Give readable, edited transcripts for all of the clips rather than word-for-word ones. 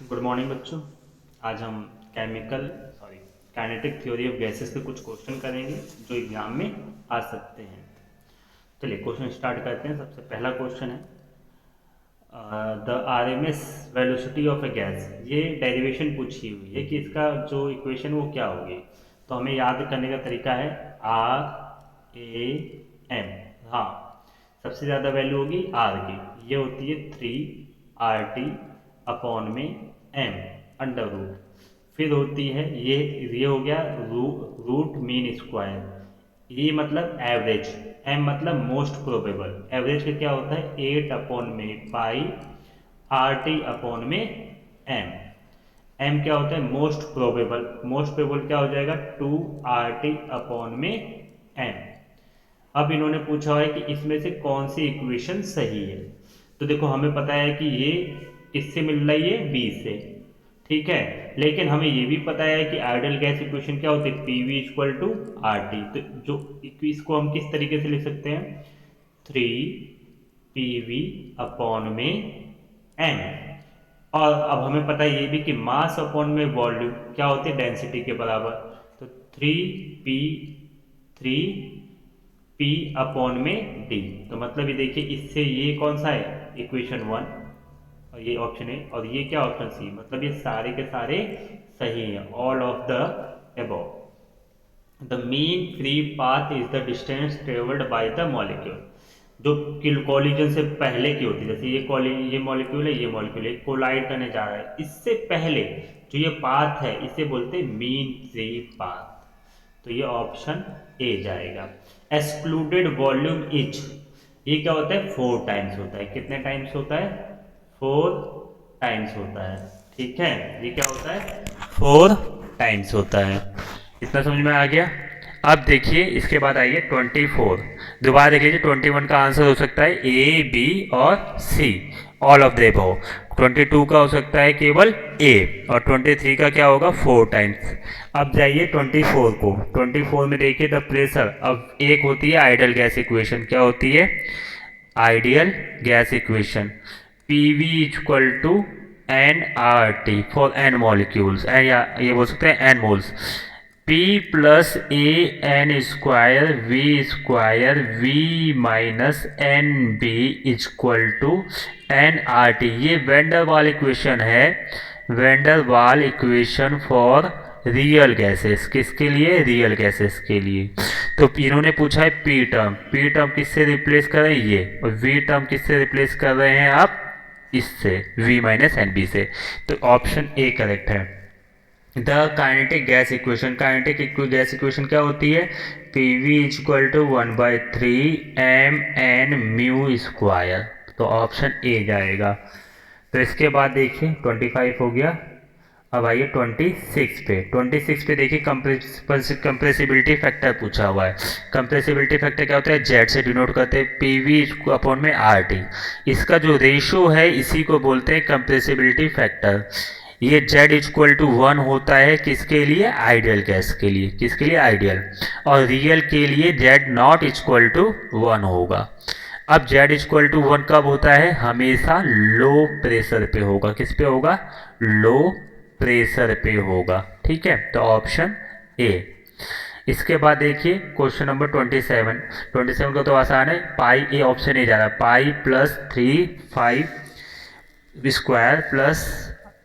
Good morning बच्चों। आज हम काइनेटिक थ्योरी ऑफ गैसेस के कुछ क्वेश्चन करेंगे जो एग्जाम में आ सकते हैं। चलिए क्वेश्चन स्टार्ट करते हैं। सबसे पहला क्वेश्चन है the RMS velocity of a gas. ये डेरिवेशन पूछी हुई है कि इसका जो इक्वेशन वो क्या होगी। तो हमें याद करने का तरीका है RAM। हाँ, सबसे ज़्यादा वैल्यू होगी R की, ये होती है 3RT अपॉन में M अंडर रूट। फिर होती है ये हो गया रूट मीन स्क्वायर। ये मतलब एवरेज, एम मतलब मोस्ट प्रोबेबल। एवरेज का क्या होता है 8 अपॉन में पाई RT अपॉन में एम। एम क्या होता है मोस्ट प्रोबेबल। मोस्ट प्रोबेबल क्या हो जाएगा 2RT अपॉन में एम। अब इन्होंने पूछा है कि इसमें से कौन सी इक्वेशन सही है। तो देखो हमें पता है कि ये किससे मिल रही है बी से, ठीक है। लेकिन हमें ये भी पता है कि आइडियल गैस इक्वेशन क्या होती है PV इक्वल टू RT। तो जो इसको हम किस तरीके से लिख सकते हैं 3PV अपॉन में एम। और अब हमें पता है ये भी कि मास अपॉन में वॉल्यूम क्या होती है डेंसिटी के बराबर। तो 3P अपॉन में D। तो मतलब ये देखिए इससे ये कौन सा है इक्वेशन 1 और ये ऑप्शन है, और ये क्या ऑप्शन सी। मतलब ये सारे के सारे सही हैं, all of the above. The mean free path is the distance travelled by the molecule. जो कॉलिजन से पहले की होती है, जैसे ये मॉलिक्यूल है, ये मॉलिक्यूल है, कोलाइड करने जा रहा है, इससे पहले जो ये पाथ है इसे बोलते हैं मीन फ्री पाथ। तो ये ऑप्शन ए जाएगा। एक्सक्लूडेड वॉल्यूम इज, ये क्या होता है 4 टाइम्स होता है। कितने टाइम्स होता है 4 टाइम्स होता है, ठीक है। ये क्या होता है 4 टाइम्स होता है। इतना समझ में आ गया। अब देखिए इसके बाद आइए 24। दोबारा देख लीजिए 21 का आंसर हो सकता है A B और C, all of the above. 22 का हो सकता है केवल A, और 23 का क्या होगा 4 टाइम्स। अब जाइए 24 को। 24 में देखिए द प्रेशर। अब एक होती है आइडियल गैस इक्वेशन, क्या होती है ideal gas equation PV equal to nRT for n molecules, या ये बोल सकते हैं n moles. P plus A N square V square V minus N B equal to nRT। ये वेंडर वाल इक्वेशन है, van der Waals equation for real gases. किसके लिए real gases के लिए। तो इन्होंने पूछा है पी टर्म किससे रिप्लेस करें ये, और वी टर्म किससे रिप्लेस कर रहे हैं आप इससे V माइनस एन बी से। तो ऑप्शन ए करेक्ट है। The kinetic gas equation, kinetic gas equation क्या होती है PV equal to 1/3 mn mu square. तो ऑप्शन ए जाएगा। तो इसके बाद देखिए 25 हो गया। अब आइए 26 पे। 26 पे देखिए कंप्रेसिबिलिटी फैक्टर पूछा हुआ है। कंप्रेसिबिलिटी फैक्टर क्या होता है जेड से डिनोट करते हैं PV अपॉन में RT। इसका जो रेशो है इसी को बोलते हैं कंप्रेसिबिलिटी फैक्टर। ये जेड इक्वल टू 1 होता है किसके लिए आइडियल गैस के लिए, किसके लिए आइडियल। और रियल के लिए जेड नॉट इक्वल टू 1 होगा। अब जेड इक्वल टू 1 कब होता है हमेशा लो प्रेशर पे होगा। किस पे होगा लो प्रेशर पे होगा, ठीक है। तो ऑप्शन ए। इसके बाद देखिए क्वेश्चन नंबर 27। 27 का तो आसान है, पाई ए ऑप्शन ए जा रहा है। पाई प्लस 3 5 स्क्वायर प्लस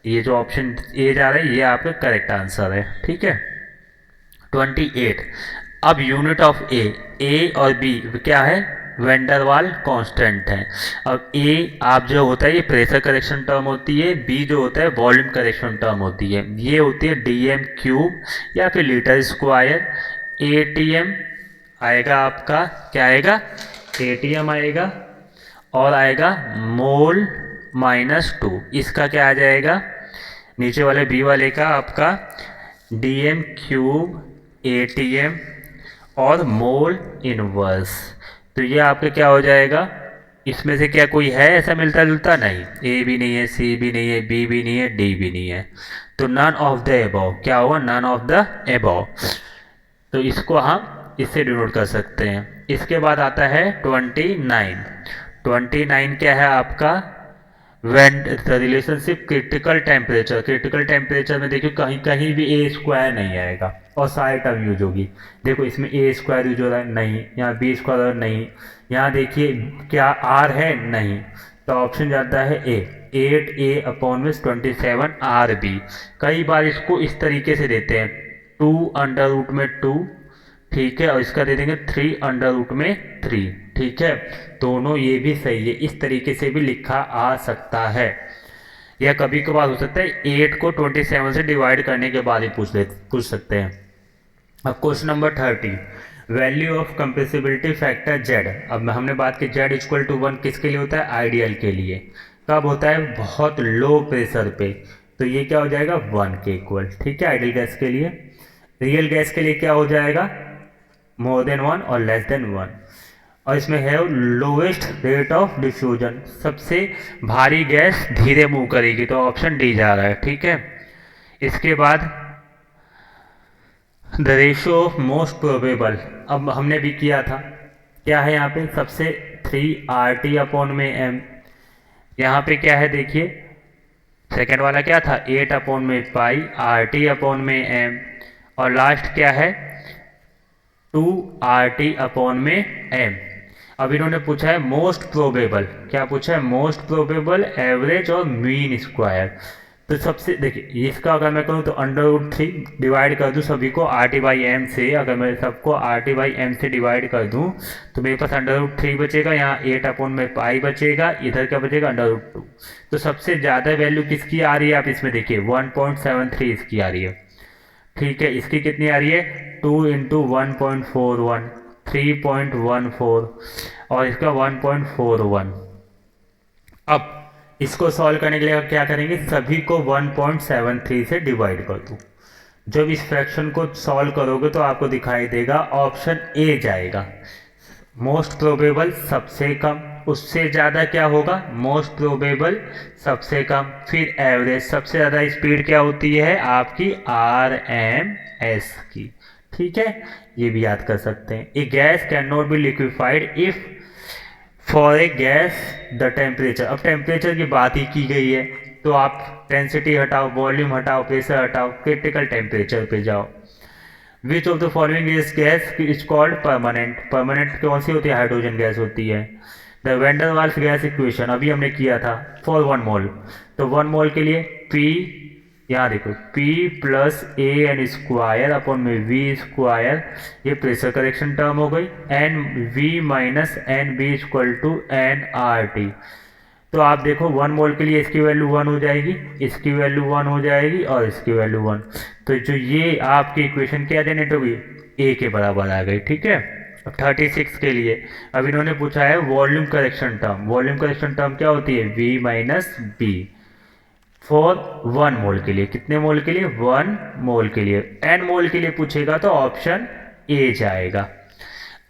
ये जो ऑप्शन ए जा रहा है ये आपका करेक्ट आंसर है, ठीक है। 28। अब यूनिट ऑफ ए और बी क्या है वेंडरवाल कांस्टेंट है। अब ए आप जो होता है ये प्रेशर करेक्शन टर्म होती है, बी जो होता है वॉल्यूम करेक्शन टर्म होती है। ये होती है DM क्यूब या फिर लीटर स्क्वायर। ATM आएगा आपका, क्या आएगा ATM आएगा, और आएगा मोल -2। इसका क्या आ जाएगा नीचे वाले बी वाले का आपका DM क्यूब ATM और मोल इनवर्स। तो ये आपका क्या हो जाएगा, इसमें से क्या कोई है ऐसा मिलता जुलता नहीं, ए भी नहीं है, सी भी नहीं है, बी भी नहीं है, डी भी नहीं है। तो नन ऑफ द एबव क्या होगा नन ऑफ द एबव। तो इसको हम इससे डिनोट कर सकते हैं। इसके बाद आता है 29। 29 क्या है आपका when the relationship critical temperature में देखिए कहीं कहीं भी ए स्क्वायर नहीं आएगा और सारे टर्म यूज होगी। देखो इसमें ए स्क्वायर यूज हो रहा है, नहीं। यहाँ बी स्क्वायर नहीं। यहाँ देखिए क्या आर है, नहीं। तो ऑप्शन जाता है ए। 8a/27 RB। कई बार इसको इस तरीके से देते हैं, 2√2, ठीक है, और इसका दे देंगे 3√3, ठीक है। दोनों ये भी सही है, इस तरीके से भी लिखा आ सकता है। या कभी कभार हो सकता है 8 को 27 से डिवाइड करने के बाद ही पूछ सकते हैं। अब question number 30, value of compressibility factor Z. अब हमने बात की जेड इक्वल टू 1 किसके लिए होता है, आइडियल के लिए। कब होता है, बहुत लो प्रेशर पे। तो ये क्या हो जाएगा, 1 के इक्वल, ठीक है, आइडियल गैस के लिए। रियल गैस के लिए क्या हो जाएगा, मोर देन 1 और लेस देन 1। और इसमें है लोवेस्ट रेट ऑफ डिफ्यूजन, सबसे भारी गैस धीरे मूव करेगी, तो ऑप्शन डी जा रहा है, ठीक है। इसके बाद the ratio of most probable, अब हमने भी किया था, क्या है यहाँ पे, सबसे 3RT/m। यहाँ पे क्या है देखिए, सेकेंड वाला क्या था, 8/π RT/m, और लास्ट क्या है 2RT/m। अब इन्होंने पूछा है मोस्ट प्रोबेबल, क्या पूछा है, मोस्ट प्रोबेबल, एवरेज और मीन स्क्वायर। तो सबसे देखिए इसका अगर मैं करूँ तो √3 डिवाइड कर दूँ सभी को RT/m से, अगर मैं सबको RT/m से डिवाइड कर दूँ तो मेरे पास √3 बचेगा, यहाँ 8/π बचेगा, इधर क्या बचेगा √2। तो सबसे ज़्यादा वैल्यू किसकी आ रही है, आप इसमें देखिए 1.73 इसकी आ रही है, ठीक है। इसकी कितनी आ रही है, 2 × 1.41, 3.14, और इसका 1.41। अब इसको सॉल्व करने के लिए क्या करेंगे, सभी को 1.73 से डिवाइड कर दो। जब इस फ्रैक्शन को सॉल्व करोगे तो आपको दिखाई देगा ऑप्शन ए जाएगा, मोस्ट प्रोबेबल सबसे कम, उससे ज़्यादा क्या होगा, मोस्ट प्रोबेबल सबसे कम, फिर एवरेज, सबसे ज़्यादा स्पीड क्या होती है आपकी RMS की, ठीक है। ये भी याद कर सकते हैं। A gas can not be liquefied if for a gas the temperature. अब टेम्परेचर की बात ही की गई है, तो आप डेंसिटी हटाओ, वॉल्यूम हटाओ, प्रेशर हटाओ, क्रिटिकल टेम्परेचर पे जाओ। Which of the following is gas is called permanent. Permanent कौन सी होती है, हाइड्रोजन गैस होती है। The van der Waals gas equation अभी हमने किया था फॉर 1 मोल, तो 1 मोल के लिए P, यहाँ देखो P + AN² ये प्रेशर करेक्शन टर्म हो गई, NV - NB = nRT। तो आप देखो 1 मोल के लिए इसकी वैल्यू 1 हो जाएगी, इसकी वैल्यू 1 हो जाएगी, और इसकी वैल्यू 1। तो जो ये आपकी इक्वेशन क्या जनरेट होगी, ए के बराबर आ गई, ठीक है। 36 के लिए अब इन्होंने पूछा है volume correction term. Volume correction term क्या होती है, V - B फॉर 1 मोल के लिए। कितने मोल के लिए, 1 मोल के लिए। n मोल के लिए पूछेगा तो ऑप्शन ए जाएगा।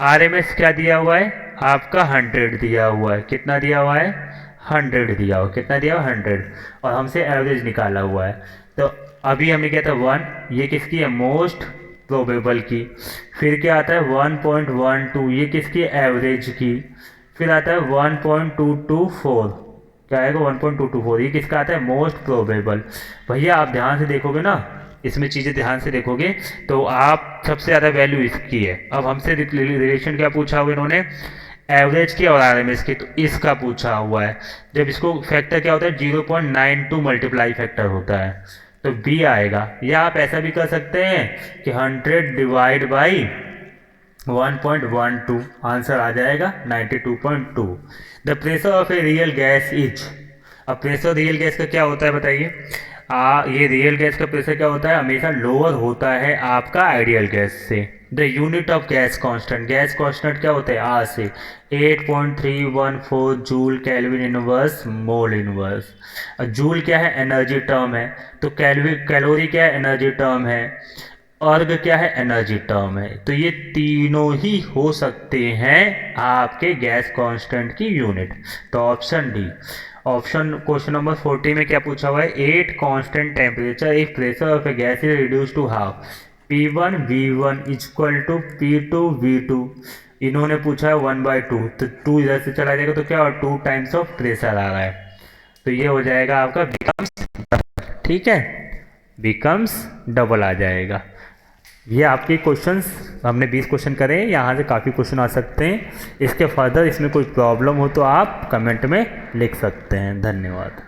RMS क्या दिया हुआ है आपका, 100 दिया हुआ है। कितना दिया हुआ है, 100 दिया हुआ, कितना दिया हुआ 100, और हमसे एवरेज निकाला हुआ है। तो अभी हमने किया था 1, ये किसकी है, मोस्ट प्रोबेबल की। फिर क्या आता है 1.12, ये किसकी है, एवरेज की। फिर आता है 1.224, क्या आएगा 1.224, ये किसका आता है, मोस्ट प्रोबेबल। भैया आप ध्यान से देखोगे ना, इसमें चीज़ें ध्यान से देखोगे तो आप सबसे ज़्यादा वैल्यू इसकी है। अब हमसे रिलेशन क्या पूछा हुआ इन्होंने, एवरेज की और RMS की, तो इसका पूछा हुआ है। जब इसको फैक्टर क्या होता है, 0.92 मल्टीप्लाई फैक्टर होता है, तो बी आएगा। या आप ऐसा भी कर सकते हैं कि 100 डिवाइड बाई 1.12, आंसर आ जाएगा 92.2। The pressure of a real gas is. अब प्रेशर रियल गैस का क्या होता है बताइए, ये रियल गैस का प्रेशर क्या होता है, हमेशा लोअर होता है आपका आइडियल गैस से। The unit of gas constant, gas constant क्या होता है, आर से 8.314 joule kelvin inverse mole inverse. Joule क्या है, एनर्जी टर्म है, तो कैलोरी क्या है, एनर्जी टर्म है, अर्ग क्या है, एनर्जी टर्म है। तो ये तीनों ही हो सकते हैं आपके गैस कांस्टेंट की यूनिट। तो option D. Option question number 40 में क्या पूछा हुआ है, 8 constant temperature if pressure of a gas is reduce to half, P1 V1 = P2 V2। इन्होंने पूछा है 1/2, तो 2 इधर से चला जाएगा तो क्या, और 2 टाइम्स ऑफ प्रेशर आ रहा है। तो ये हो जाएगा आपका बिकम्स, ठीक है, बिकम्स डबल आ जाएगा। ये आपके क्वेश्चंस हमने 20 क्वेश्चन करे हैं, यहाँ से काफ़ी क्वेश्चन आ सकते हैं। इसके फर्दर इसमें कोई प्रॉब्लम हो तो आप कमेंट में लिख सकते हैं। धन्यवाद।